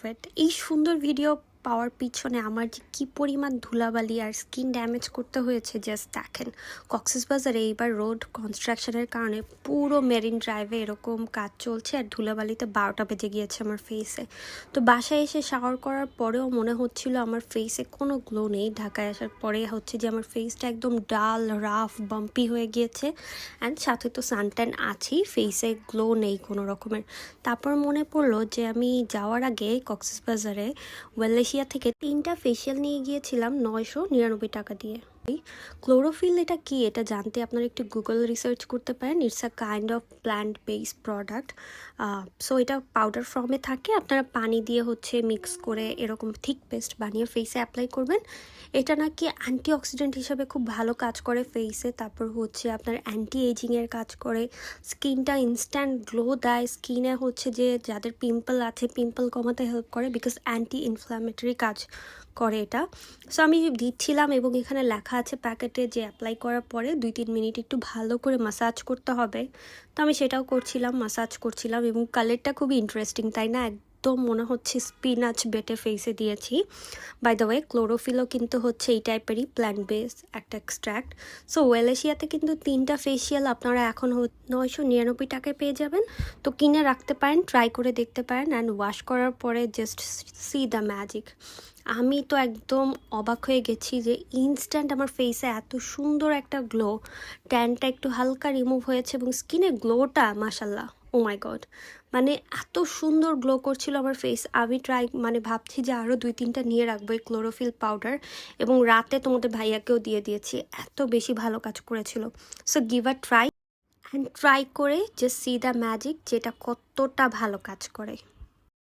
Wait এই সুন্দর video পাওয়ার পিছনে আমার যে কী পরিমাণ ধুলাবালি আর স্কিন ড্যামেজ করতে হয়েছে জাস্ট দেখেন। কক্সবাজারে এইবার রোড কনস্ট্রাকশনের কারণে পুরো মেরিন ড্রাইভে এরকম কাজ চলছে আর ধুলাবালিতে 12টা বেজে গিয়েছে আমার ফেসে। তো বাসায় এসে শাওয়ার করার পরেও মনে হচ্ছিল আমার ফেসে কোনো গ্লো নেই। ঢাকায় আসার পরে হচ্ছে যে আমার ফেসটা একদম ডাল রাফ বাম্পি হয়ে গিয়েছে অ্যান্ড সাথে তো সানট্যান আছেই, ফেসে গ্লো নেই কোনো রকমের। তারপর মনে পড়লো যে আমি যাওয়ার আগে কক্সবাজারে ওয়েলেশিয়া থেকে 3টা ফেশিয়াল নিয়ে গিয়েছিলাম 999 টাকা দিয়ে। ক্লোরোফিল এটা কি, এটা জানতে আপনারা একটু গুগল রিসার্চ করতে পারেন। It's a kind of plant based product. So এটা পাউডার ফর্মে থাকে, আপনারা পানি দিয়ে হচ্ছে মিক্স করে এরকম থিক পেস্ট বানিয়ে ফেসে অ্যাপ্লাই করবেন। এটা নাকি অ্যান্টিঅক্সিডেন্ট হিসাবে খুব ভালো কাজ করে ফেসে। তারপর হচ্ছে আপনার অ্যান্টি এজিংয়ের কাজ করে, স্কিনটা ইনস্ট্যান্ট গ্লো দেয়। স্কিনে হচ্ছে যে যাদের পিম্পল আছে পিম্পল কমাতে হেল্প করে, বিকজ অ্যান্টি ইনফ্ল্যামেটরি কাজ করে এটা। সো আমি দিচ্ছিলাম এবং এখানে লেখা আছে প্যাকেটে যে অ্যাপ্লাই করার পরে 2-3 মিনিট একটু ভালো করে মাসাজ করতে হবে। তো আমি সেটাও করছিলাম, মাসাজ করছিলাম এবং কালারটা খুবই ইন্টারেস্টিং, তাই না? একদম মনে হচ্ছে স্পিনাচ বেটে ফেসে দিয়েছি। বাই দ্য ওয়ে ক্লোরোফিলও কিন্তু হচ্ছে এই টাইপেরই প্ল্যান্ট বেস একটা এক্সট্র্যাক্ট। সো ওয়েলেশিয়াতে কিন্তু 3টা ফেসিয়াল আপনারা এখন 999 টাকায় পেয়ে যাবেন। তো কিনে রাখতে পারেন, ট্রাই করে দেখতে পারেন অ্যান্ড ওয়াশ করার পরে জাস্ট সি দ্য ম্যাজিক। আমি তো একদম অবাক হয়ে গেছি যে ইনস্ট্যান্ট আমার ফেসে এত সুন্দর একটা গ্লো, ট্যানটা একটু হালকা রিমুভ হয়েছে এবং স্কিনের গ্লোটা মাশাল্লাহ, ও মাই গড, মানে এত সুন্দর গ্লো করছিল আমার ফেস। আমি ভাবছি যে আরও 2-3টা নিয়ে রাখবো এই ক্লোরোফিল পাউডার এবং রাতে তোমাদের ভাইয়াকেও দিয়ে দিয়েছি, এত বেশি ভালো কাজ করেছিল। So give a try and try করে জাস্ট সি দ্য ম্যাজিক, যেটা কতটা ভালো কাজ করে।